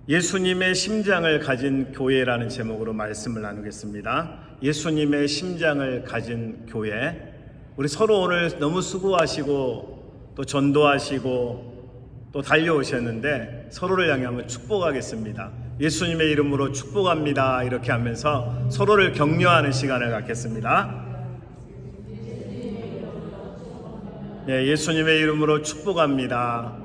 예수님의 심장을 가진 교회라는 제목으로 말씀을 나누겠습니다. 예수님의 심장을 가진 교회. 우리 서로 오늘 너무 수고하시고 또 전도하시고 또 달려오셨는데 서로를 향해 한번 축복하겠습니다. 예수님의 이름으로 축복합니다. 이렇게 하면서 서로를 격려하는 시간을 갖겠습니다. 예수님의 이름으로 축복합니다.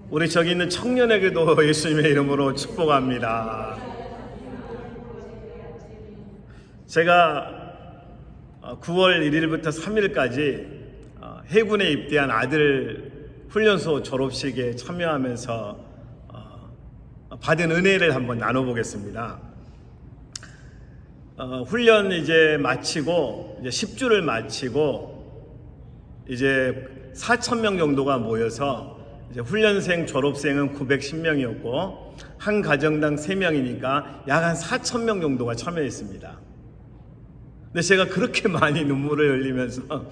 우리 저기 있는 청년에게도 예수님의 이름으로 축복합니다. 제가 9월 1일부터 3일까지 해군에 입대한 아들 훈련소 졸업식에 참여하면서 받은 은혜를 한번 나눠보겠습니다. 훈련 이제 마치고 이제 10주를 마치고 이제 4,000명 정도가 모여서 이제 훈련생 졸업생은 910명이었고 한 가정당 3명이니까 약 한 4,000명 정도가 참여했습니다. 근데 제가 그렇게 많이 눈물을 흘리면서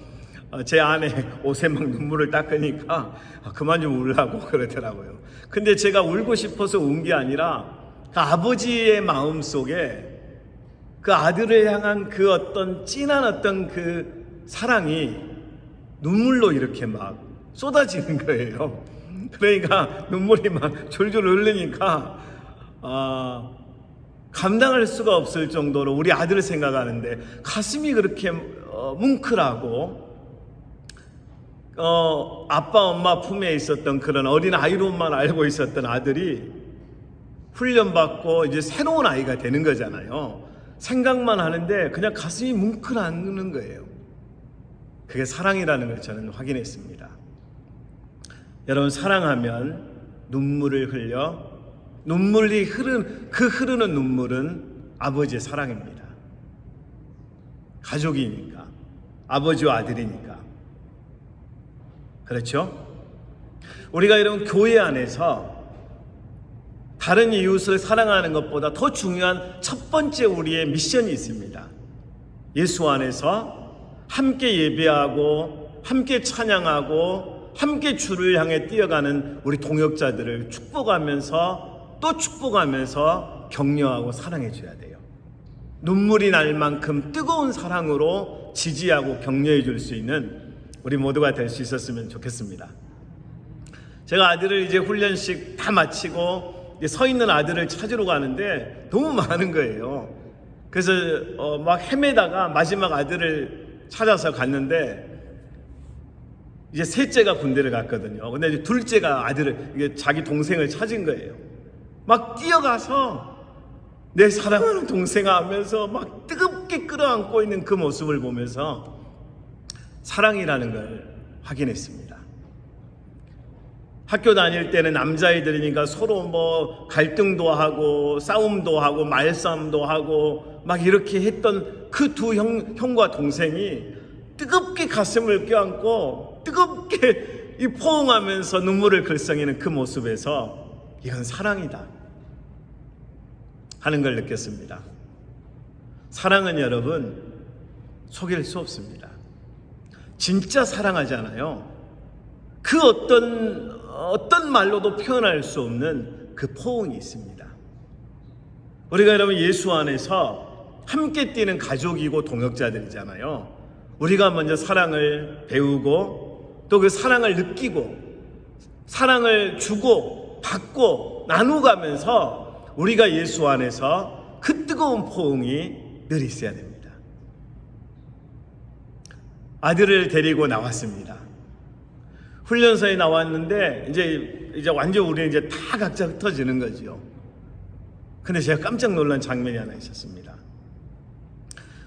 제 아내 옷에 막 눈물을 닦으니까 그만 좀 울라고 그러더라고요. 근데 제가 울고 싶어서 운 게 아니라 그 아버지의 마음 속에 그 아들을 향한 그 어떤 진한 어떤 그 사랑이 눈물로 이렇게 막 쏟아지는 거예요. 그러니까 눈물이 막 졸졸 흐르니까 감당할 수가 없을 정도로 우리 아들을 생각하는데 가슴이 그렇게 뭉클하고 아빠 엄마 품에 있었던 그런 어린 아이로만 알고 있었던 아들이 훈련받고 이제 새로운 아이가 되는 거잖아요. 생각만 하는데 그냥 가슴이 뭉클하는 거예요. 그게 사랑이라는 걸 저는 확인했습니다. 여러분, 사랑하면 눈물을 흘려 눈물이 흐르는 눈물은 아버지의 사랑입니다. 가족이니까, 아버지와 아들이니까. 그렇죠? 우리가 이런 교회 안에서 다른 이웃을 사랑하는 것보다 더 중요한 첫 번째 우리의 미션이 있습니다. 예수 안에서 함께 예배하고 함께 찬양하고 함께 주를 향해 뛰어가는 우리 동역자들을 축복하면서 또 축복하면서 격려하고 사랑해 줘야 돼요. 눈물이 날 만큼 뜨거운 사랑으로 지지하고 격려해 줄 수 있는 우리 모두가 될 수 있었으면 좋겠습니다. 제가 아들을 이제 훈련식 다 마치고 이제 서 있는 아들을 찾으러 가는데 너무 많은 거예요. 그래서 막 헤매다가 마지막 아들을 찾아서 갔는데 이제 셋째가 군대를 갔거든요. 근데 이제 둘째가 아들을, 이게 자기 동생을 찾은 거예요. 막 뛰어가서 내 사랑하는 동생아 하면서 막 뜨겁게 끌어안고 있는 그 모습을 보면서 사랑이라는 걸 확인했습니다. 학교 다닐 때는 남자애들이니까 서로 뭐 갈등도 하고 싸움도 하고 말싸움도 하고 막 이렇게 했던 그 두 형과 동생이 뜨겁게 가슴을 껴안고 뜨겁게 이 포옹하면서 눈물을 글썽이는 그 모습에서 이건 사랑이다 하는 걸 느꼈습니다. 사랑은 여러분 속일 수 없습니다. 진짜 사랑하잖아요. 그 어떤 말로도 표현할 수 없는 그 포옹이 있습니다. 우리가 여러분 예수 안에서 함께 뛰는 가족이고 동역자들이잖아요. 우리가 먼저 사랑을 배우고 또 그 사랑을 느끼고 사랑을 주고 받고 나누가면서 우리가 예수 안에서 그 뜨거운 포옹이 늘 있어야 됩니다. 아들을 데리고 나왔습니다. 훈련소에 나왔는데 이제 완전 우리는 이제 다 각자 흩어지는 거죠. 근데 제가 깜짝 놀란 장면이 하나 있었습니다.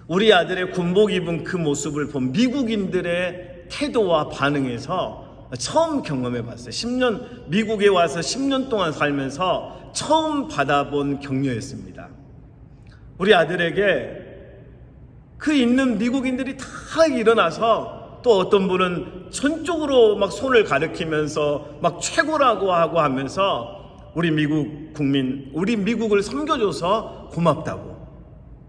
우리 아들의 군복 입은 그 모습을 본 미국인들의 태도와 반응에서 처음 경험해 봤어요. 미국에 와서 10년 동안 살면서 처음 받아본 격려였습니다. 우리 아들에게 그 있는 미국인들이 다 일어나서 또 어떤 분은 전적으로 막 손을 가리키면서 막 최고라고 하고 하면서 우리 미국 국민, 우리 미국을 섬겨줘서 고맙다고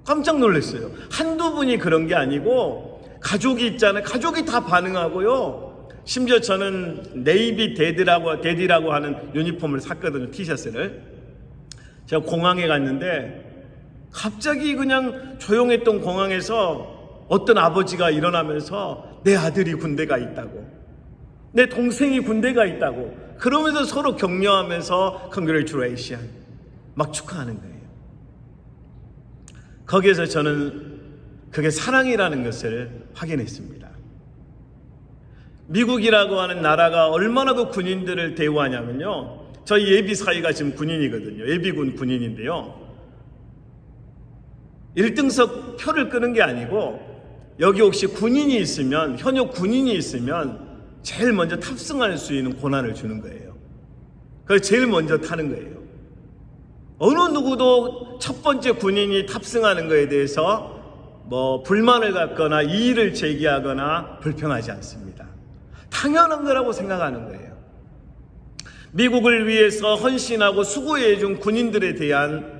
깜짝 놀랐어요. 한두 분이 그런 게 아니고 가족이 있잖아요. 가족이 다 반응하고요. 심지어 저는 네이비 데디라고 하는 유니폼을 샀거든요. 티셔츠를. 제가 공항에 갔는데 갑자기 그냥 조용했던 공항에서 어떤 아버지가 일어나면서 내 아들이 군대가 있다고, 내 동생이 군대가 있다고 그러면서 서로 격려하면서 Congratulations 막 축하하는 거예요. 거기에서 저는 그게 사랑이라는 것을 확인했습니다. 미국이라고 하는 나라가 얼마나 그 군인들을 대우하냐면요, 저희 예비 사위가 지금 군인이거든요. 예비군 군인인데요, 1등석 표를 끄는 게 아니고 여기 혹시 군인이 있으면, 현역 군인이 있으면 제일 먼저 탑승할 수 있는 권한을 주는 거예요. 그래서 제일 먼저 타는 거예요. 어느 누구도 첫 번째 군인이 탑승하는 거에 대해서 뭐 불만을 갖거나 이의를 제기하거나 불평하지 않습니다. 당연한 거라고 생각하는 거예요. 미국을 위해서 헌신하고 수고해준 군인들에 대한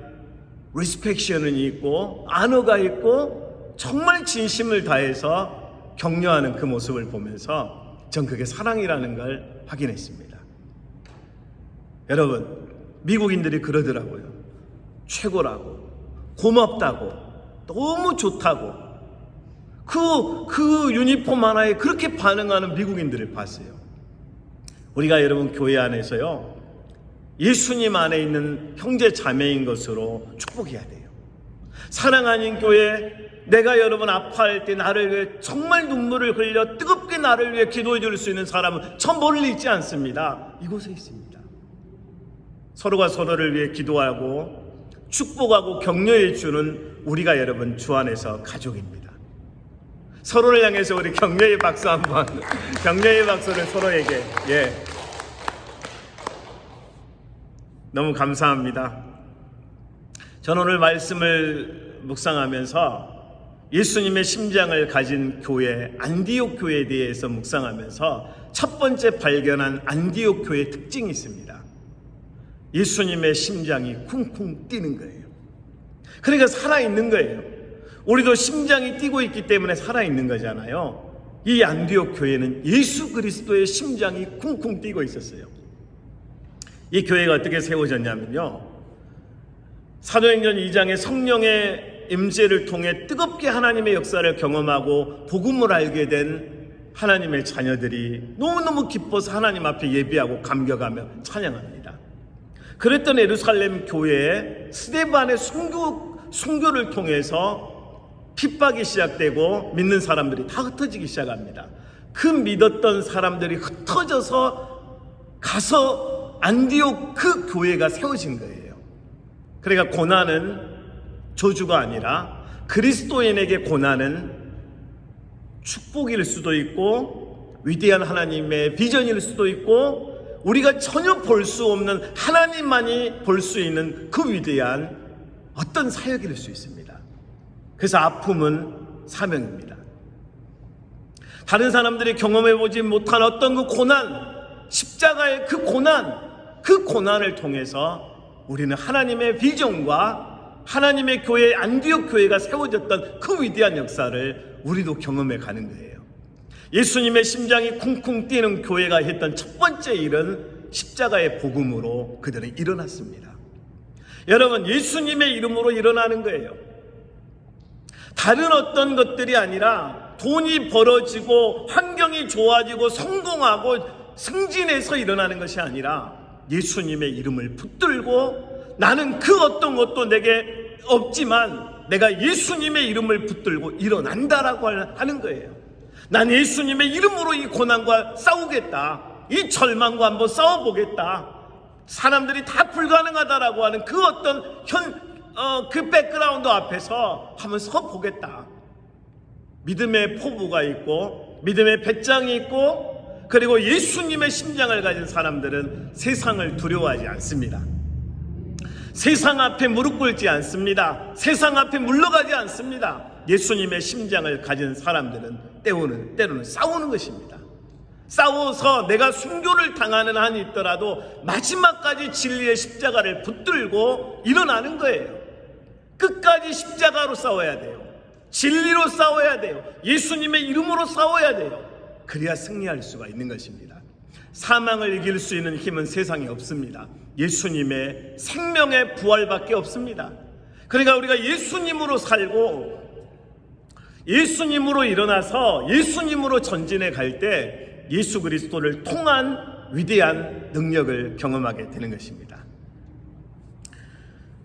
리스펙션은 있고 안어가 있고 정말 진심을 다해서 격려하는 그 모습을 보면서 전 그게 사랑이라는 걸 확인했습니다. 여러분, 미국인들이 그러더라고요. 최고라고, 고맙다고, 너무 좋다고. 그 유니폼 하나에 그렇게 반응하는 미국인들을 봤어요. 우리가 여러분 교회 안에서요, 예수님 안에 있는 형제 자매인 것으로 축복해야 돼요. 사랑하는 교회, 내가 여러분 아파할 때 나를 위해 정말 눈물을 흘려 뜨겁게 나를 위해 기도해 줄 수 있는 사람은 저 멀리 있지 않습니다. 이곳에 있습니다. 서로가 서로를 위해 기도하고 축복하고 격려해 주는 우리가 여러분 주 안에서 가족입니다. 서로를 향해서 우리 격려의 박수 한번, 격려의 박수를 서로에게. 너무 감사합니다. 저는 오늘 말씀을 묵상하면서 예수님의 심장을 가진 교회, 안디옥 교회에 대해서 묵상하면서 첫 번째 발견한 안디옥 교회의 특징이 있습니다. 예수님의 심장이 쿵쿵 뛰는 거예요. 그러니까 살아있는 거예요. 우리도 심장이 뛰고 있기 때문에 살아있는 거잖아요. 이 안디옥 교회는 예수 그리스도의 심장이 쿵쿵 뛰고 있었어요. 이 교회가 어떻게 세워졌냐면요, 사도행전 2장의 성령의 임재를 통해 뜨겁게 하나님의 역사를 경험하고 복음을 알게 된 하나님의 자녀들이 너무너무 기뻐서 하나님 앞에 예배하고 감격하며 찬양합니다. 그랬던 예루살렘 교회에 스데반의 순교를 통해서 핍박이 시작되고 믿는 사람들이 다 흩어지기 시작합니다. 그 믿었던 사람들이 흩어져서 가서 안디옥 그 교회가 세워진 거예요. 그러니까 고난은 저주가 아니라 그리스도인에게 고난은 축복일 수도 있고 위대한 하나님의 비전일 수도 있고 우리가 전혀 볼 수 없는 하나님만이 볼 수 있는 그 위대한 어떤 사역일 수 있습니다. 그래서 아픔은 사명입니다. 다른 사람들이 경험해보지 못한 어떤 그 고난, 십자가의 그 고난을 통해서 우리는 하나님의 비전과 하나님의 교회, 안디옥 교회가 세워졌던 그 위대한 역사를 우리도 경험해 가는 거예요. 예수님의 심장이 쿵쿵 뛰는 교회가 했던 첫 번째 일은 십자가의 복음으로 그들은 일어났습니다. 여러분, 예수님의 이름으로 일어나는 거예요. 다른 어떤 것들이 아니라 돈이 벌어지고 환경이 좋아지고 성공하고 승진해서 일어나는 것이 아니라 예수님의 이름을 붙들고 나는 그 어떤 것도 내게 없지만 내가 예수님의 이름을 붙들고 일어난다라고 하는 거예요. 난 예수님의 이름으로 이 고난과 싸우겠다. 이 절망과 한번 싸워보겠다. 사람들이 다 불가능하다라고 하는 그 어떤 그 백그라운드 앞에서 한번 서보겠다. 믿음의 포부가 있고 믿음의 배짱이 있고 그리고 예수님의 심장을 가진 사람들은 세상을 두려워하지 않습니다. 세상 앞에 무릎 꿇지 않습니다. 세상 앞에 물러가지 않습니다. 예수님의 심장을 가진 사람들은 때로는 싸우는 것입니다. 싸워서 내가 순교를 당하는 한이 있더라도 마지막까지 진리의 십자가를 붙들고 일어나는 거예요. 끝까지 십자가로 싸워야 돼요. 진리로 싸워야 돼요. 예수님의 이름으로 싸워야 돼요. 그래야 승리할 수가 있는 것입니다. 사망을 이길 수 있는 힘은 세상에 없습니다. 예수님의 생명의 부활밖에 없습니다. 그러니까 우리가 예수님으로 살고 예수님으로 일어나서 예수님으로 전진해 갈 때 예수 그리스도를 통한 위대한 능력을 경험하게 되는 것입니다.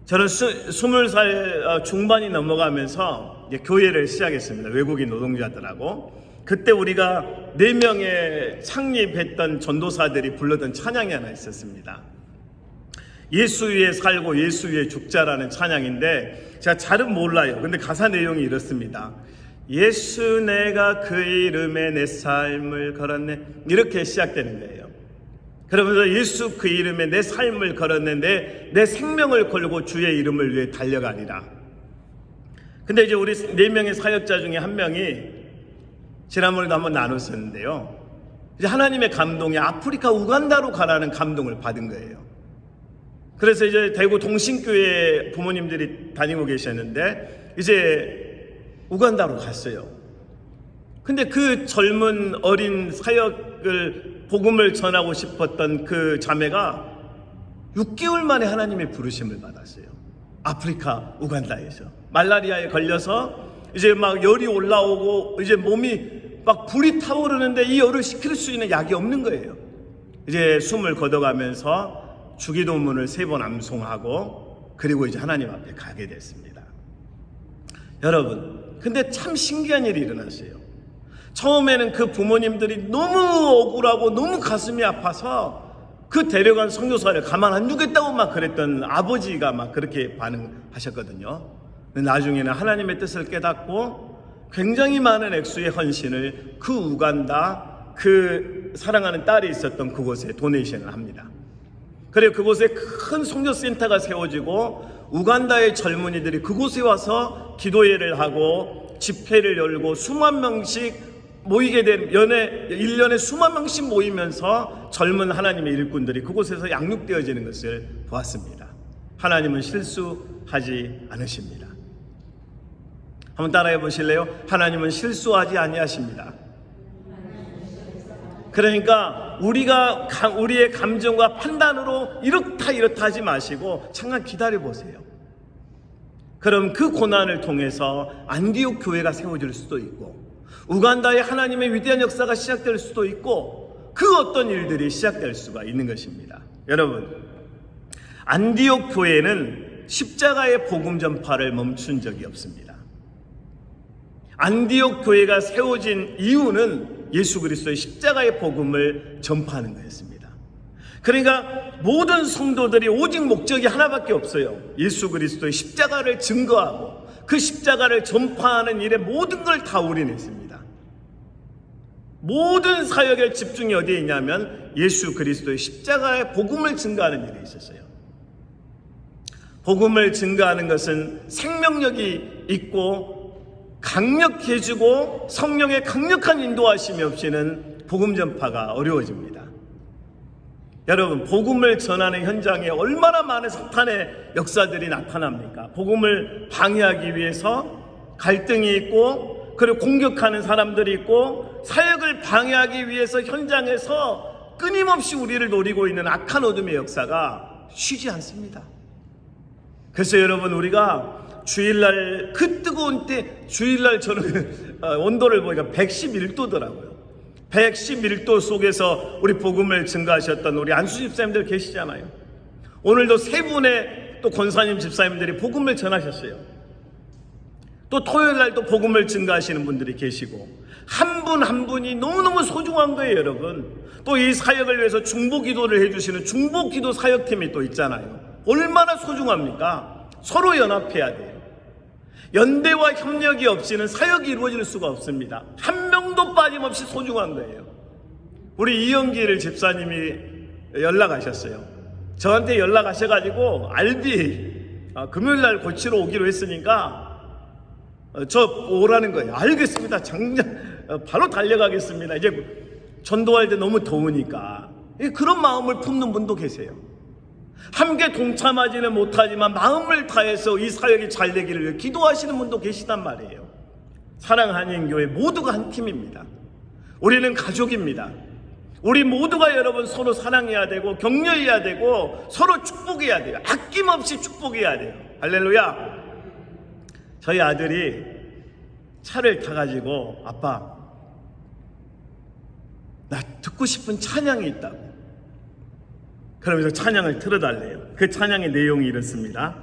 저는 20살 중반이 넘어가면서 교회를 시작했습니다. 외국인 노동자들하고. 그때 우리가 4명의 창립했던 전도사들이 불렀던 찬양이 하나 있었습니다. 예수 위에 살고 예수 위에 죽자라는 찬양인데 제가 잘은 몰라요. 근데 가사 내용이 이렇습니다. 예수 내가 그 이름에 내 삶을 걸었네. 이렇게 시작되는 거예요. 그러면서 예수 그 이름에 내 삶을 걸었는데 내 생명을 걸고 주의 이름을 위해 달려가리라. 근데 이제 우리 4명의 사역자 중에 한 명이 지난번에도 한번 나눴었는데요. 이제 하나님의 감동이 아프리카 우간다로 가라는 감동을 받은 거예요. 그래서 이제 대구 동신교회 부모님들이 다니고 계셨는데 이제 우간다로 갔어요. 근데 그 젊은 어린 사역을 복음을 전하고 싶었던 그 자매가 6개월 만에 하나님의 부르심을 받았어요. 아프리카 우간다에서 말라리아에 걸려서 이제 막 열이 올라오고 이제 몸이 막 불이 타오르는데 이 열을 식힐 수 있는 약이 없는 거예요. 이제 숨을 걷어가면서 주기도문을 3번 암송하고 그리고 이제 하나님 앞에 가게 됐습니다. 여러분, 근데 참 신기한 일이 일어났어요. 처음에는 그 부모님들이 너무 억울하고 너무 가슴이 아파서 그 데려간 선교사를 가만 안 두겠다고 막 그랬던 아버지가 막 그렇게 반응하셨거든요. 나중에는 하나님의 뜻을 깨닫고 굉장히 많은 액수의 헌신을 그 우간다 그 사랑하는 딸이 있었던 그곳에 도네이션을 합니다. 그리고 그곳에 큰 선교센터가 세워지고 우간다의 젊은이들이 그곳에 와서 기도회를 하고 집회를 열고 수만 명씩 모이게 된 1년에 수만 명씩 모이면서 젊은 하나님의 일꾼들이 그곳에서 양육되어지는 것을 보았습니다. 하나님은 실수하지 않으십니다. 한번 따라해 보실래요? 하나님은 실수하지 아니하십니다. 그러니까 우리의 감정과 판단으로 이렇다 하지 마시고 잠깐 기다려 보세요. 그럼 그 고난을 통해서 안디옥 교회가 세워질 수도 있고 우간다의 하나님의 위대한 역사가 시작될 수도 있고 그 어떤 일들이 시작될 수가 있는 것입니다. 여러분, 안디옥 교회는 십자가의 복음 전파를 멈춘 적이 없습니다. 안디옥 교회가 세워진 이유는 예수 그리스도의 십자가의 복음을 전파하는 거였습니다. 그러니까 모든 성도들이 오직 목적이 하나밖에 없어요. 예수 그리스도의 십자가를 증거하고 그 십자가를 전파하는 일에 모든 걸 다 올인했습니다. 모든 사역의 집중이 어디에 있냐면 예수 그리스도의 십자가의 복음을 증거하는 일에 있었어요. 복음을 증거하는 것은 생명력이 있고 강력해지고 성령의 강력한 인도하심이 없이는 복음 전파가 어려워집니다. 여러분, 복음을 전하는 현장에 얼마나 많은 사탄의 역사들이 나타납니까? 복음을 방해하기 위해서 갈등이 있고 그리고 공격하는 사람들이 있고 사역을 방해하기 위해서 현장에서 끊임없이 우리를 노리고 있는 악한 어둠의 역사가 쉬지 않습니다. 그래서 여러분, 우리가 주일날 그 뜨거운 때 주일날 저는 온도를 보니까 111도더라고요. 111도 속에서 우리 복음을 증거하셨던 우리 안수 집사님들 계시잖아요. 오늘도 3분의 또 권사님 집사님들이 복음을 전하셨어요. 또 토요일날 또 복음을 증거하시는 분들이 계시고 한 분 한 분이 너무너무 소중한 거예요. 여러분, 또 이 사역을 위해서 중보기도를 해주시는 중보기도 사역팀이 또 있잖아요. 얼마나 소중합니까? 서로 연합해야 돼요. 연대와 협력이 없이는 사역이 이루어질 수가 없습니다. 한 명도 빠짐없이 소중한 거예요. 우리 이영길 집사님이 연락하셨어요. 저한테 연락하셔가지고 알비 금요일날 고치러 오기로 했으니까 저 오라는 거예요. 알겠습니다. 바로 달려가겠습니다. 이제 전도할 때 너무 더우니까. 그런 마음을 품는 분도 계세요. 함께 동참하지는 못하지만 마음을 다해서 이 사역이 잘 되기를 위해 기도하시는 분도 계시단 말이에요. 사랑하는 교회 모두가 한 팀입니다. 우리는 가족입니다. 우리 모두가 여러분 서로 사랑해야 되고 격려해야 되고 서로 축복해야 돼요. 아낌없이 축복해야 돼요. 할렐루야. 저희 아들이 차를 타가지고 아빠 나 듣고 싶은 찬양이 있다고 그러면서 찬양을 틀어달래요. 그 찬양의 내용이 이렇습니다.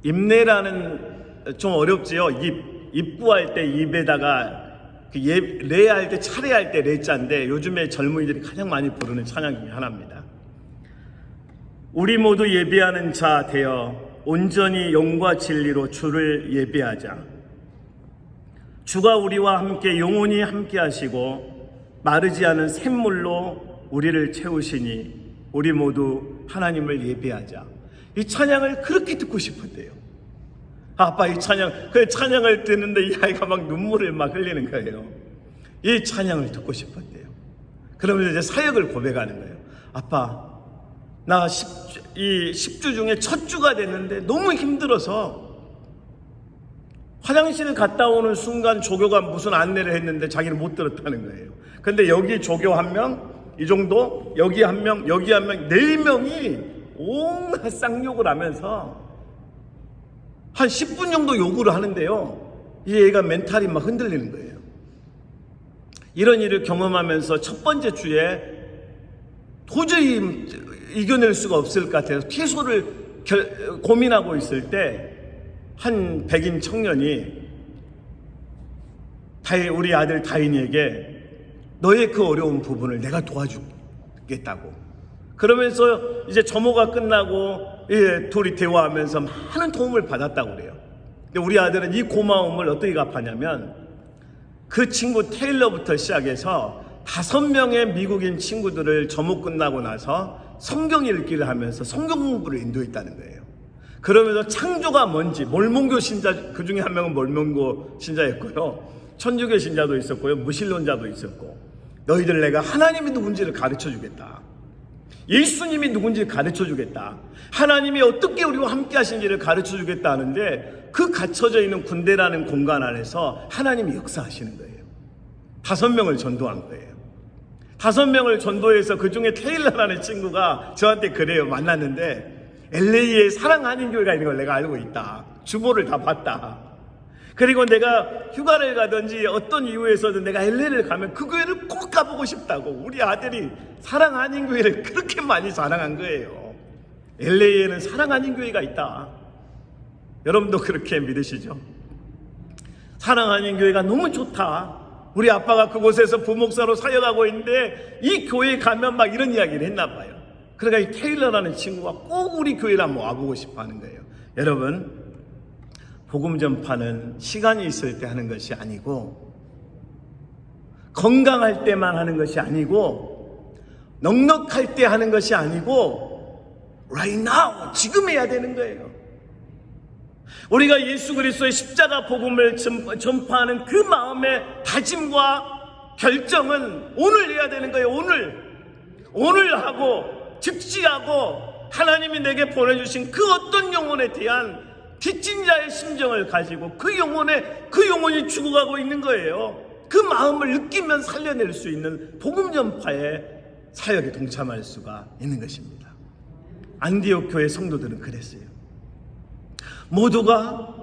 입내라는 좀 어렵지요. 입구할 때 입에다가 레할 때 차례할 때 레자인데 요즘에 젊은이들이 가장 많이 부르는 찬양 중에 하나입니다. 우리 모두 예배하는 자 되어 온전히 영과 진리로 주를 예배하자. 주가 우리와 함께 영원히 함께 하시고 마르지 않은 샘물로 우리를 채우시니 우리 모두 하나님을 예배하자. 이 찬양을 그렇게 듣고 싶었대요. 아빠 이 찬양, 그 찬양을 듣는데 이 아이가 막 눈물을 막 흘리는 거예요. 이 찬양을 듣고 싶었대요. 그러면서 이제 사역을 고백하는 거예요. 아빠 나 10주 중에 첫 주가 됐는데 너무 힘들어서 화장실을 갔다 오는 순간 조교가 무슨 안내를 했는데 자기는 못 들었다는 거예요. 근데 여기 조교 한 명, 이 정도, 여기 한 명, 여기 한 명, 4명이 온갖 쌍욕을 하면서 한 10분 정도 요구를 하는데요. 이 애가 멘탈이 막 흔들리는 거예요. 이런 일을 경험하면서 첫 번째 주에 도저히 이겨낼 수가 없을 것 같아서 퇴소를 고민하고 있을 때 한 백인 청년이 우리 아들 다인이에게 너의 그 어려운 부분을 내가 도와주겠다고 그러면서 이제 점호가 끝나고 둘이 대화하면서 많은 도움을 받았다고 그래요. 근데 우리 아들은 이 고마움을 어떻게 갚았냐면 그 친구 테일러부터 시작해서 5명의 미국인 친구들을 점호 끝나고 나서 성경 읽기를 하면서 성경 공부를 인도했다는 거예요. 그러면서 창조가 뭔지 몰몬교 신자, 그 중에 한 명은 몰몬교 신자였고요. 천주교 신자도 있었고요. 무신론자도 있었고 너희들 내가 하나님이 누군지를 가르쳐 주겠다. 예수님이 누군지를 가르쳐 주겠다. 하나님이 어떻게 우리와 함께 하신지를 가르쳐 주겠다 하는데 그 갇혀져 있는 군대라는 공간 안에서 하나님이 역사하시는 거예요. 5명을 전도한 거예요. 5명을 전도해서 그 중에 테일러라는 친구가 저한테 그래요. 만났는데 LA에 사랑하는 교회가 있는 걸 내가 알고 있다. 주보를 다 봤다. 그리고 내가 휴가를 가든지 어떤 이유에서든 내가 LA를 가면 그 교회를 꼭 가보고 싶다고 우리 아들이 사랑하는 교회를 그렇게 많이 자랑한 거예요. LA에는 사랑하는 교회가 있다. 여러분도 그렇게 믿으시죠? 사랑하는 교회가 너무 좋다. 우리 아빠가 그곳에서 부목사로 사역하고 있는데 이 교회에 가면 막 이런 이야기를 했나 봐요. 그러니까 이 테일러라는 친구가 꼭 우리 교회를 한번 와보고 싶어 하는 거예요. 여러분, 복음 전파는 시간이 있을 때 하는 것이 아니고 건강할 때만 하는 것이 아니고 넉넉할 때 하는 것이 아니고 right now, 지금 해야 되는 거예요. 우리가 예수 그리스도의 십자가 복음을 전파하는 그 마음의 다짐과 결정은 오늘 해야 되는 거예요. 오늘 하고 즉시하고 하나님이 내게 보내주신 그 어떤 영혼에 대한 뒷진자의 심정을 가지고 그 영혼이 죽어가고 있는 거예요. 그 마음을 느끼면 살려낼 수 있는 복음 전파의 사역에 동참할 수가 있는 것입니다. 안디옥 교회 성도들은 그랬어요. 모두가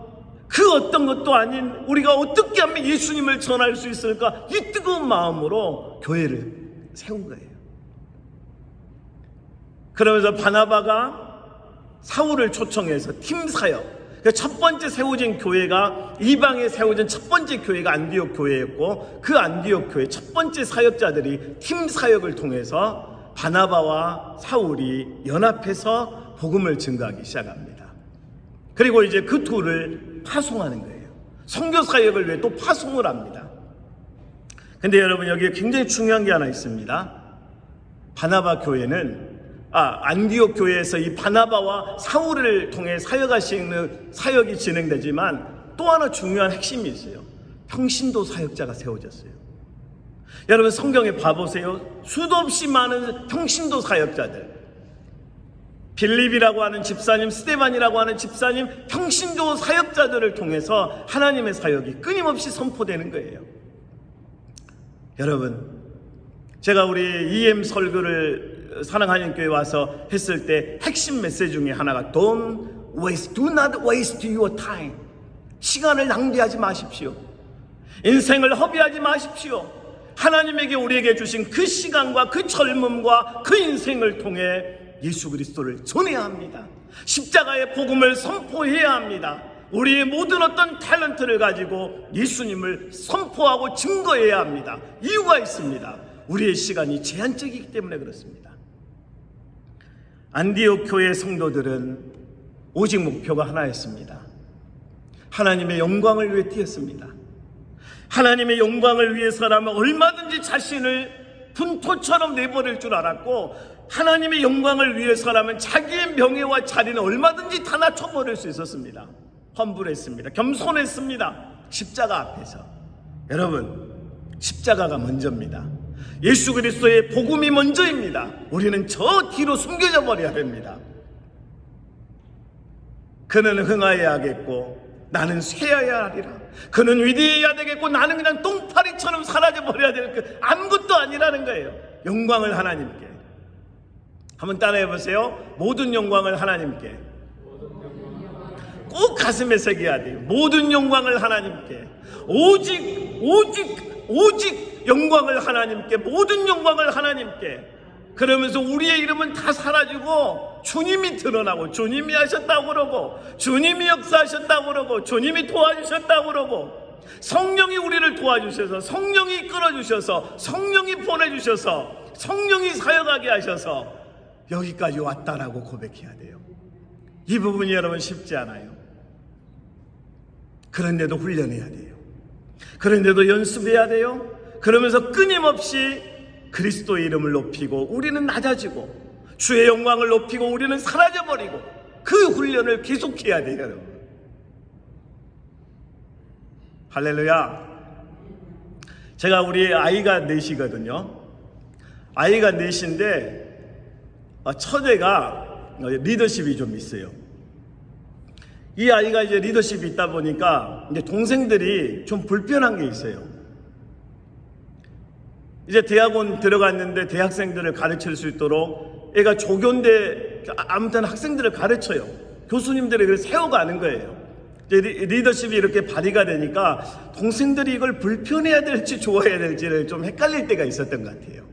그 어떤 것도 아닌 우리가 어떻게 하면 예수님을 전할 수 있을까 이 뜨거운 마음으로 교회를 세운 거예요. 그러면서 바나바가 사울을 초청해서 팀 사역, 첫 번째 세워진 교회가 이방에 세워진 첫 번째 교회가 안디옥 교회였고 그 안디옥 교회 첫 번째 사역자들이 팀 사역을 통해서 바나바와 사울이 연합해서 복음을 증거하기 시작합니다. 그리고 이제 그 둘을 파송하는 거예요. 선교 사역을 위해 또 파송을 합니다. 근데 여러분 여기에 굉장히 중요한 게 하나 있습니다. 바나바 교회는 안디옥 교회에서 이 바나바와 사울을 통해 사역이 진행되지만 또 하나 중요한 핵심이 있어요. 평신도 사역자가 세워졌어요. 여러분 성경에 봐보세요. 수도 없이 많은 평신도 사역자들, 빌립이라고 하는 집사님, 스데반이라고 하는 집사님, 평신도 사역자들을 통해서 하나님의 사역이 끊임없이 선포되는 거예요. 여러분 제가 우리 EM 설교를 사랑하는 교회 와서 했을 때 핵심 메시지 중에 하나가 do not waste your time. 시간을 낭비하지 마십시오. 인생을 허비하지 마십시오. 하나님에게 우리에게 주신 그 시간과 그 젊음과 그 인생을 통해 예수 그리스도를 전해야 합니다. 십자가의 복음을 선포해야 합니다. 우리의 모든 어떤 탤런트를 가지고 예수님을 선포하고 증거해야 합니다. 이유가 있습니다. 우리의 시간이 제한적이기 때문에 그렇습니다. 안디옥 교회 성도들은 오직 목표가 하나였습니다. 하나님의 영광을 위해 뛰었습니다. 하나님의 영광을 위해서라면 얼마든지 자신을 분토처럼 내버릴 줄 알았고, 하나님의 영광을 위해서라면 자기의 명예와 자리는 얼마든지 다 낮춰버릴 수 있었습니다. 험불했습니다. 겸손했습니다. 십자가 앞에서. 여러분, 십자가가 먼저입니다. 예수 그리스도의 복음이 먼저입니다. 우리는 저 뒤로 숨겨져 버려야 됩니다. 그는 흥하여야겠고 나는 쇠하여야 하리라. 그는 위대해야 되겠고 나는 그냥 똥파리처럼 사라져 버려야 되는 그 아무것도 아니라는 거예요. 영광을 하나님께. 한번 따라해 보세요. 모든 영광을 하나님께. 꼭 가슴에 새겨야 돼요. 모든 영광을 하나님께. 오직 영광을 하나님께. 모든 영광을 하나님께. 그러면서 우리의 이름은 다 사라지고 주님이 드러나고, 주님이 하셨다고 그러고, 주님이 역사하셨다고 그러고, 주님이 도와주셨다고 그러고, 성령이 우리를 도와주셔서, 성령이 이끌어주셔서, 성령이 보내주셔서, 성령이 사역하게 하셔서 여기까지 왔다라고 고백해야 돼요. 이 부분이 여러분 쉽지 않아요. 그런데도 훈련해야 돼요. 그런데도 연습해야 돼요. 그러면서 끊임없이 그리스도의 이름을 높이고 우리는 낮아지고, 주의 영광을 높이고 우리는 사라져버리고, 그 훈련을 계속해야 돼요, 여러분. 할렐루야. 제가 우리 아이가 넷이거든요. 아이가 넷인데 첫애가 리더십이 좀 있어요. 이 아이가 이제 리더십이 있다 보니까 이제 동생들이 좀 불편한 게 있어요. 이제 대학원 들어갔는데 대학생들을 가르칠 수 있도록 애가 조교인데 아무튼 학생들을 가르쳐요. 교수님들이 그걸 세워가는 거예요. 이제 리더십이 이렇게 발휘가 되니까 동생들이 이걸 불편해야 될지 좋아해야 될지를 좀 헷갈릴 때가 있었던 것 같아요.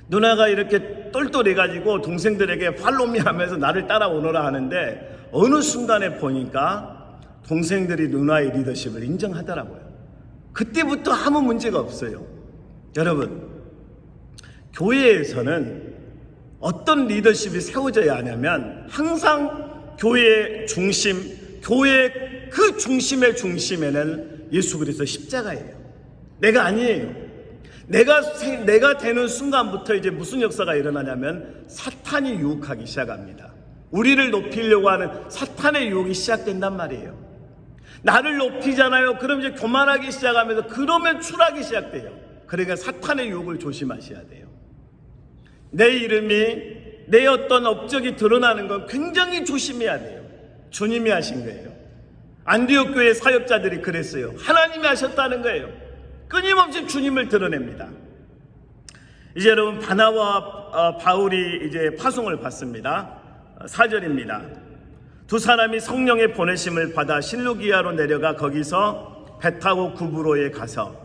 누나가 이렇게 똘똘해가지고 동생들에게 팔로미 하면서 나를 따라오너라 하는데, 어느 순간에 보니까 동생들이 누나의 리더십을 인정하더라고요. 그때부터 아무 문제가 없어요. 여러분, 교회에서는 어떤 리더십이 세워져야 하냐면 항상 교회의 중심, 교회의 그 중심의 중심에는 예수 그리스도 십자가예요. 내가 아니에요. 내가 되는 순간부터 이제 무슨 역사가 일어나냐면 사탄이 유혹하기 시작합니다. 우리를 높이려고 하는 사탄의 유혹이 시작된단 말이에요. 나를 높이잖아요. 그럼 이제 교만하기 시작하면서 그러면 추락이 시작돼요. 그러니까 사탄의 유혹을 조심하셔야 돼요. 내 이름이, 내 어떤 업적이 드러나는 건 굉장히 조심해야 돼요. 주님이 하신 거예요. 안디옥 교회 사역자들이 그랬어요. 하나님이 하셨다는 거예요. 끊임없이 주님을 드러냅니다. 이제 여러분, 바나와 바울이 이제 파송을 받습니다. 4절입니다. 두 사람이 성령의 보내심을 받아 실루기아로 내려가 거기서 배 타고 구브로에 가서,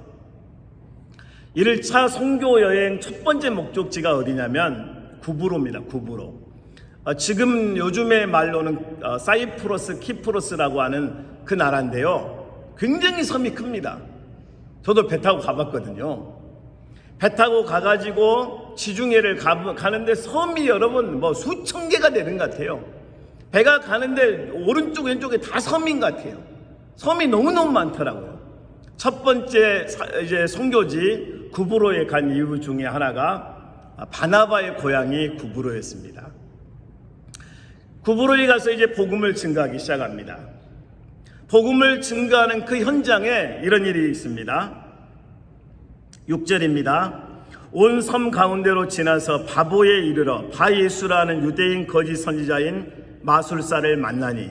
1차 선교 여행 첫 번째 목적지가 어디냐면 구브로입니다. 구브로. 지금 요즘의 말로는 사이프러스, 키프로스라고 하는 그 나라인데요. 굉장히 섬이 큽니다. 저도 배 타고 가봤거든요. 배 타고 가가지고 지중해를 가는데 섬이 여러분 뭐 수천 개가 되는 것 같아요. 배가 가는데 오른쪽 왼쪽에 다 섬인 것 같아요. 섬이 너무너무 많더라고요. 첫 번째 이제 선교지 구브로에 간 이유 중에 하나가 바나바의 고향이 구브로였습니다. 구브로에 가서 이제 복음을 증거하기 시작합니다. 복음을 증거하는 그 현장에 이런 일이 있습니다. 6절입니다. 온 섬 가운데로 지나서 바보에 이르러 바예수라는 유대인 거짓 선지자인 마술사를 만나니,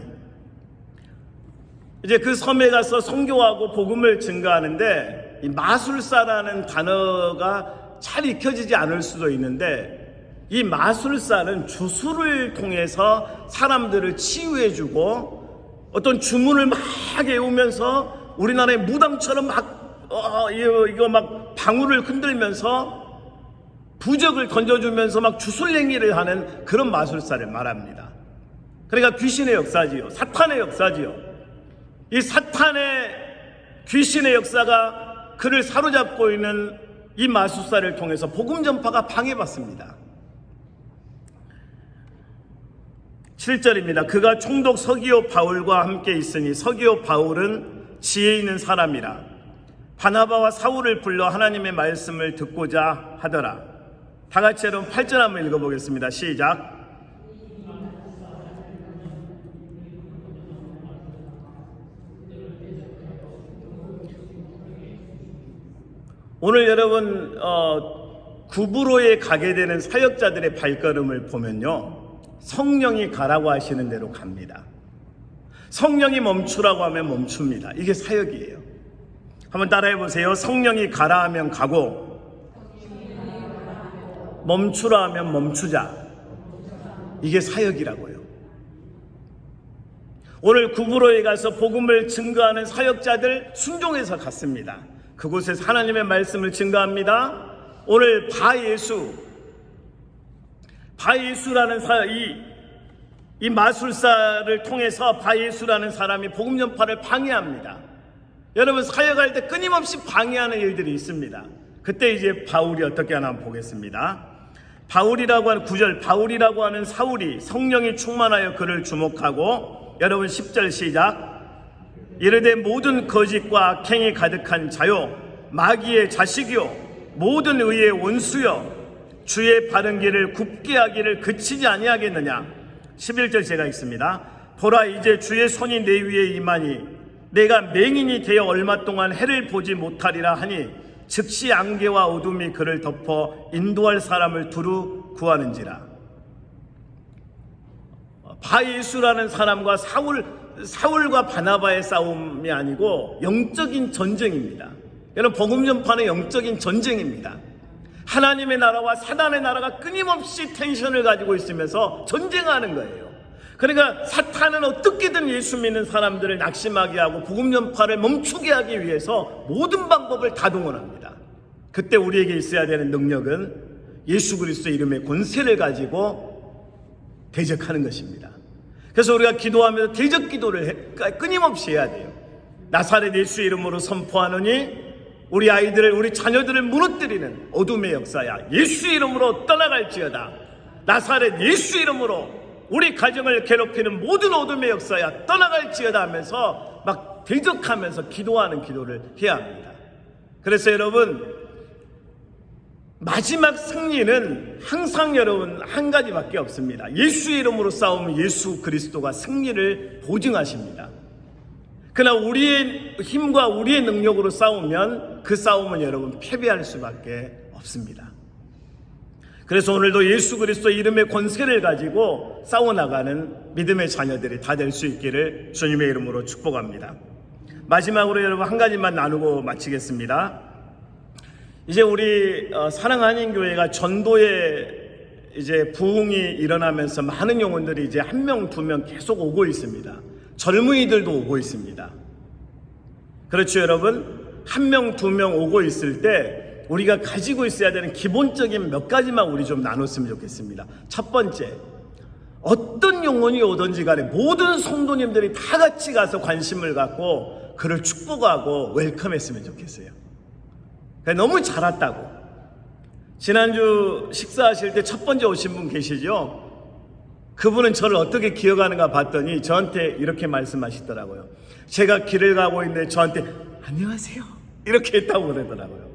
이제 그 섬에 가서 선교하고 복음을 증거하는데 이 마술사라는 단어가 잘 익혀지지 않을 수도 있는데 이 마술사는 주술을 통해서 사람들을 치유해주고 어떤 주문을 막 외우면서 우리나라의 무당처럼 이거 막 방울을 흔들면서 부적을 던져주면서 막 주술행위를 하는 그런 마술사를 말합니다. 그러니까 귀신의 역사지요. 사탄의 역사지요. 이 사탄의 귀신의 역사가 그를 사로잡고 있는 이 마술사를 통해서 복음 전파가 방해받습니다. 7절입니다. 그가 총독 서기오 바울과 함께 있으니 서기오 바울은 지혜 있는 사람이라 바나바와 사울을 불러 하나님의 말씀을 듣고자 하더라. 다 같이 여러분 8절 한번 읽어보겠습니다. 시작. 오늘 여러분 구브로에 가게 되는 사역자들의 발걸음을 보면요, 성령이 가라고 하시는 대로 갑니다. 성령이 멈추라고 하면 멈춥니다. 이게 사역이에요. 한번 따라해 보세요. 성령이 가라 하면 가고 멈추라 하면 멈추자. 이게 사역이라고요. 오늘 구브로에 가서 복음을 증거하는 사역자들 순종해서 갔습니다. 그곳에서 하나님의 말씀을 증거합니다. 오늘 바예수라는 이 마술사를 통해서 바예수라는 사람이 복음 전파를 방해합니다. 여러분, 사역할 때 끊임없이 방해하는 일들이 있습니다. 그때 이제 바울이 어떻게 하나 한번 보겠습니다. 바울이라고 하는 9절, 바울이라고 하는 사울이 성령이 충만하여 그를 주목하고, 여러분 10절 시작. 이르되 모든 거짓과 악행이 가득한 자요 마귀의 자식이요 모든 의의 원수요 주의 바른 길을 굽게 하기를 그치지 아니하겠느냐. 11절 제가 읽습니다. 보라, 이제 주의 손이 내 위에 임하니 내가 맹인이 되어 얼마 동안 해를 보지 못하리라 하니 즉시 안개와 어둠이 그를 덮어 인도할 사람을 두루 구하는지라. 바예수라는 사람과 사울과 바나바의 싸움이 아니고 영적인 전쟁입니다. 여러분, 복음 전파는 영적인 전쟁입니다. 하나님의 나라와 사단의 나라가 끊임없이 텐션을 가지고 있으면서 전쟁하는 거예요. 그러니까 사탄은 어떻게든 예수 믿는 사람들을 낙심하게 하고 복음 전파를 멈추게 하기 위해서 모든 방법을 다 동원합니다. 그때 우리에게 있어야 되는 능력은 예수 그리스도의 이름의 권세를 가지고 대적하는 것입니다. 그래서 우리가 기도하면서 대적 기도를 끊임없이 해야 돼요. 나사렛 예수 이름으로 선포하노니 우리 아이들을, 우리 자녀들을 무너뜨리는 어둠의 역사야 예수 이름으로 떠나갈지어다. 나사렛 예수 이름으로 우리 가정을 괴롭히는 모든 어둠의 역사야 떠나갈지어다 하면서 막 대적하면서 기도하는 기도를 해야 합니다. 그래서 여러분, 마지막 승리는 항상 여러분 한 가지밖에 없습니다. 예수 이름으로 싸우면 예수 그리스도가 승리를 보증하십니다. 그러나 우리의 힘과 우리의 능력으로 싸우면 그 싸움은 여러분 패배할 수밖에 없습니다. 그래서 오늘도 예수 그리스도 이름의 권세를 가지고 싸워나가는 믿음의 자녀들이 다 될 수 있기를 주님의 이름으로 축복합니다. 마지막으로 여러분 한 가지만 나누고 마치겠습니다. 이제 우리 사랑하는 교회가 전도에 이제 부흥이 일어나면서 많은 영혼들이 이제 1명, 2명 계속 오고 있습니다. 젊은이들도 오고 있습니다. 그렇죠, 여러분? 1명, 2명 오고 있을 때 우리가 가지고 있어야 되는 기본적인 몇 가지만 우리 좀 나눴으면 좋겠습니다. 첫 번째, 어떤 영혼이 오든지 간에 모든 성도님들이 다 같이 가서 관심을 갖고 그를 축복하고 웰컴했으면 좋겠어요. 너무 잘 왔다고. 지난주 식사하실 때 첫 번째 오신 분 계시죠? 그분은 저를 어떻게 기억하는가 봤더니 저한테 이렇게 말씀하시더라고요. 제가 길을 가고 있는데 저한테 안녕하세요 이렇게 했다고 그러더라고요.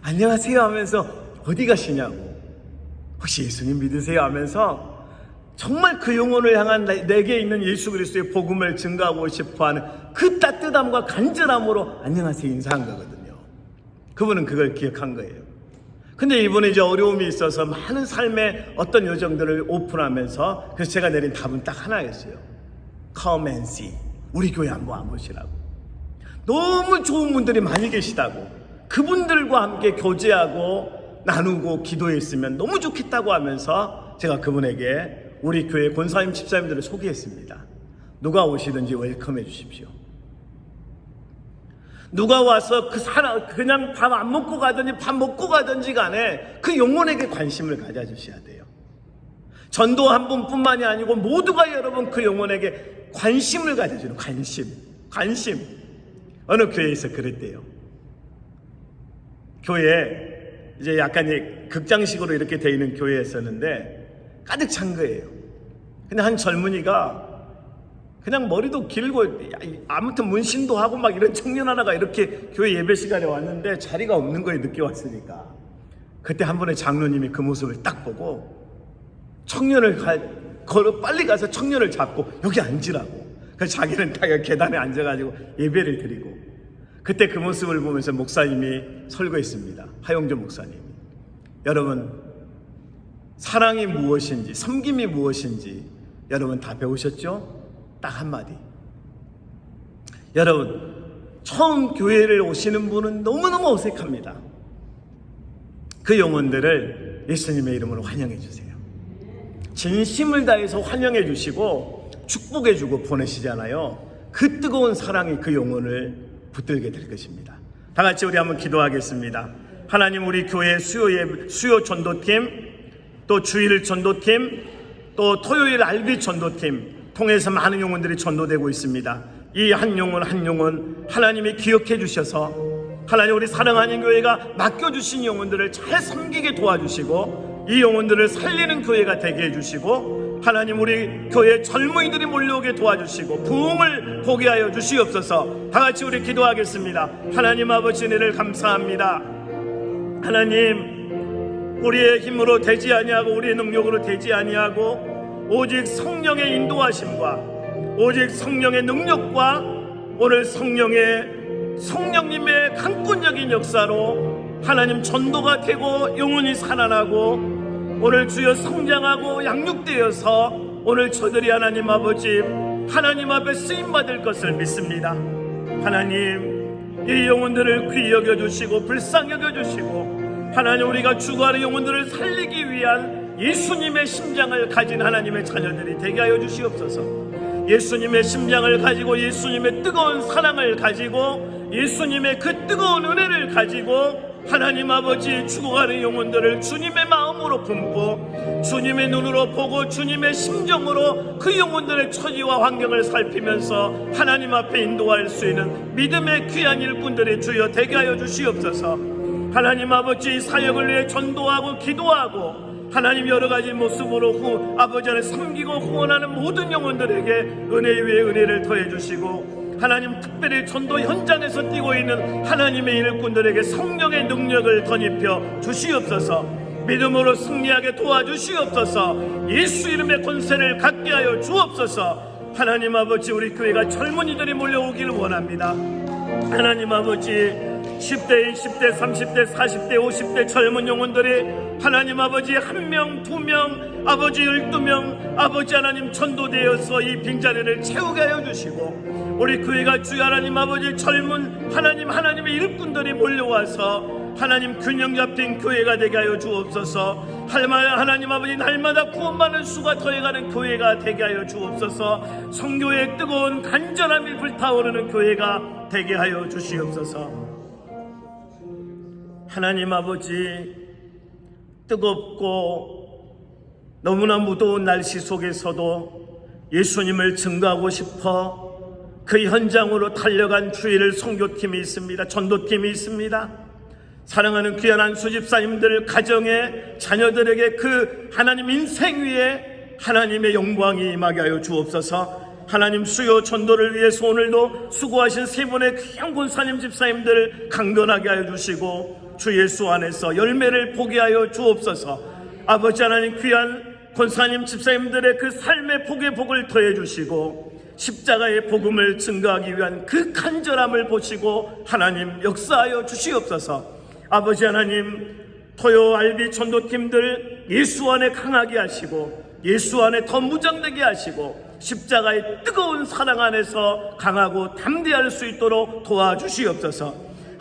안녕하세요 하면서 어디 가시냐고, 혹시 예수님 믿으세요 하면서 정말 그 영혼을 향한 내게 있는 예수 그리스도의 복음을 증거하고 싶어하는 그 따뜻함과 간절함으로 안녕하세요 인사한 거거든요. 그분은 그걸 기억한 거예요. 근데 이번에 이제 어려움이 있어서 많은 삶의 어떤 요정들을 오픈하면서 그래서 제가 내린 답은 딱 하나였어요. Come and see. 우리 교회 한번 와보시라고. 너무 좋은 분들이 많이 계시다고. 그분들과 함께 교제하고 나누고 기도했으면 너무 좋겠다고 하면서 제가 그분에게 우리 교회 권사님 집사님들을 소개했습니다. 누가 오시든지 웰컴해 주십시오. 누가 와서 그 사람 그냥 밥 안 먹고 가든지 밥 먹고 가든지 간에 그 영혼에게 관심을 가져주셔야 돼요. 전도 한 분뿐만이 아니고 모두가 여러분 그 영혼에게 관심을 가져주는 관심. 어느 교회에서 그랬대요. 교회 이제 약간 극장식으로 이렇게 돼 있는 교회였었는데 가득 찬 거예요. 근데 한 젊은이가 그냥 머리도 길고 아무튼 문신도 하고 막 이런 청년 하나가 이렇게 교회 예배 시간에 왔는데 자리가 없는 거예요. 늦게 왔으니까. 그때 한 번에 장로님이 그 모습을 딱 보고 빨리 가서 청년을 잡고 여기 앉으라고. 그래서 자기는 딱 계단에 앉아가지고 예배를 드리고, 그때 그 모습을 보면서 목사님이 설교했습니다. 하용조 목사님이. 여러분, 사랑이 무엇인지, 섬김이 무엇인지 여러분 다 배우셨죠? 딱 한마디. 여러분, 처음 교회를 오시는 분은 너무너무 어색합니다. 그 영혼들을 예수님의 이름으로 환영해 주세요. 진심을 다해서 환영해 주시고 축복해 주고 보내시잖아요. 그 뜨거운 사랑이 그 영혼을 붙들게 될 것입니다. 다 같이 우리 한번 기도하겠습니다. 하나님, 우리 교회 수요 전도팀, 또 주일 전도팀, 또 토요일 알비 전도팀 통해서 많은 영혼들이 전도되고 있습니다. 이 한 영혼 한 영혼 하나님이 기억해 주셔서 하나님, 우리 사랑하는 교회가 맡겨주신 영혼들을 잘 섬기게 도와주시고 이 영혼들을 살리는 교회가 되게 해주시고, 하나님, 우리 교회 젊은이들이 몰려오게 도와주시고 부흥을 보게 하여 주시옵소서. 다 같이 우리 기도하겠습니다. 하나님 아버지, 은혜를 감사합니다. 하나님, 우리의 힘으로 되지 아니하고 우리의 능력으로 되지 아니하고 오직 성령의 인도하심과 오직 성령의 능력과 오늘 성령님의 강권적인 역사로 하나님 전도가 되고 영혼이 살아나고 오늘 주여 성장하고 양육되어서 오늘 저들이 하나님 아버지 하나님 앞에 쓰임받을 것을 믿습니다. 하나님, 이 영혼들을 귀히 여겨주시고 불쌍히 여겨주시고 하나님, 우리가 죽어가는 영혼들을 살리기 위한 예수님의 심장을 가진 하나님의 자녀들이 되게 하여 주시옵소서. 예수님의 심장을 가지고 예수님의 뜨거운 사랑을 가지고 예수님의 그 뜨거운 은혜를 가지고 하나님 아버지 죽어가는 영혼들을 주님의 마음으로 품고 주님의 눈으로 보고 주님의 심정으로 그 영혼들의 처지와 환경을 살피면서 하나님 앞에 인도할 수 있는 믿음의 귀한 일꾼들이 주여 되게 하여 주시옵소서. 하나님 아버지, 사역을 위해 전도하고 기도하고 하나님 여러 가지 모습으로 아버지 안에 섬기고 후원하는 모든 영혼들에게 은혜 위에 은혜를 더해 주시고 하나님, 특별히 전도 현장에서 뛰고 있는 하나님의 일꾼들에게 성령의 능력을 덧입혀 주시옵소서. 믿음으로 승리하게 도와주시옵소서. 예수 이름의 권세를 갖게 하여 주옵소서. 하나님 아버지, 우리 교회가 젊은이들이 몰려오기를 원합니다. 하나님 아버지, 10대, 20대, 30대, 40대, 50대 젊은 영혼들이 하나님 아버지 1명, 2명, 아버지 12명, 아버지 하나님 전도되어서 이 빈자리를 채우게 하여 주시고 우리 교회가 주여 하나님 아버지 젊은 하나님의 일꾼들이 몰려와서 하나님 균형 잡힌 교회가 되게 하여 주옵소서. 하나님 아버지, 날마다 구원받는 수가 더해가는 교회가 되게 하여 주옵소서. 성교의 뜨거운 간절함이 불타오르는 교회가 되게 하여 주시옵소서. 하나님 아버지, 뜨겁고 너무나 무더운 날씨 속에서도 예수님을 증거하고 싶어 그 현장으로 달려간 주일 선교팀이 있습니다. 전도팀이 있습니다. 사랑하는 귀한 안수 집사님들 가정에 자녀들에게 그 하나님 인생 위에 하나님의 영광이 임하게 하여 주옵소서. 하나님, 수요 전도를 위해서 오늘도 수고하신 세 분의 귀한 권사님 집사님들 강건하게 하여 주시고 주 예수 안에서 열매를 보게 하여 주옵소서. 아버지 하나님, 귀한 권사님 집사님들의 그 삶의 복의 복을 더해 주시고 십자가의 복음을 증거하기 위한 그 간절함을 보시고 하나님 역사하여 주시옵소서. 아버지 하나님, 토요 알비 전도팀들 예수 안에 강하게 하시고 예수 안에 더 무장되게 하시고 십자가의 뜨거운 사랑 안에서 강하고 담대할 수 있도록 도와주시옵소서.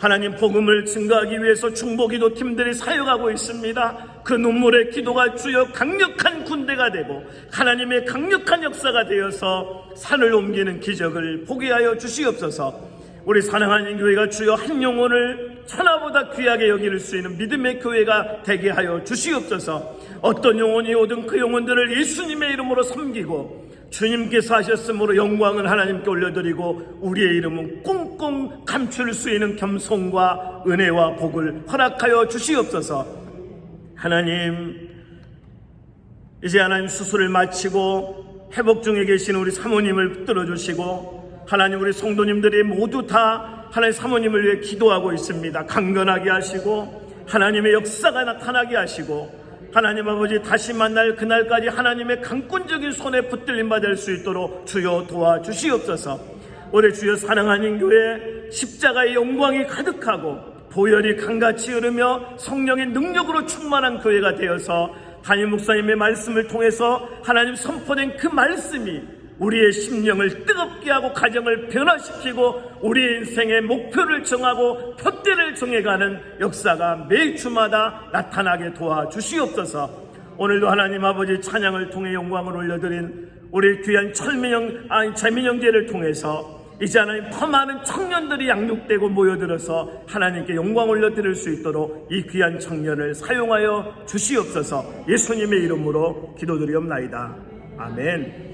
하나님 복음을 증거하기 위해서 중보기도 팀들이 사역하고 있습니다. 그 눈물의 기도가 주여 강력한 군대가 되고 하나님의 강력한 역사가 되어서 산을 옮기는 기적을 보게 하여 주시옵소서. 우리 사랑하는 교회가 주여 한 영혼을 천하보다 귀하게 여길 수 있는 믿음의 교회가 되게 하여 주시옵소서. 어떤 영혼이 오든 그 영혼들을 예수님의 이름으로 섬기고 주님께서 하셨으므로 영광을 하나님께 올려드리고 우리의 이름은 꽁꽁 감출 수 있는 겸손과 은혜와 복을 허락하여 주시옵소서. 하나님, 이제 하나님 수술을 마치고 회복 중에 계신 우리 사모님을 붙들어 주시고 하나님, 우리 성도님들이 모두 다 하나님 사모님을 위해 기도하고 있습니다. 강건하게 하시고 하나님의 역사가 나타나게 하시고 하나님 아버지 다시 만날 그날까지 하나님의 강권적인 손에 붙들림 받을 수 있도록 주여 도와주시옵소서. 우리 주여 사랑하는 교회 십자가의 영광이 가득하고 보혈이 강같이 흐르며 성령의 능력으로 충만한 교회가 되어서 담임 목사님의 말씀을 통해서 하나님 선포된 그 말씀이 우리의 심령을 뜨겁게 하고 가정을 변화시키고 우리의 인생의 목표를 정하고 표대를 정해가는 역사가 매 주마다 나타나게 도와주시옵소서. 오늘도 하나님 아버지 찬양을 통해 영광을 올려드린 우리 귀한 재민영제를 통해서 이제 하나님 더 많은 청년들이 양육되고 모여들어서 하나님께 영광 올려드릴 수 있도록 이 귀한 청년을 사용하여 주시옵소서. 예수님의 이름으로 기도드리옵나이다. 아멘.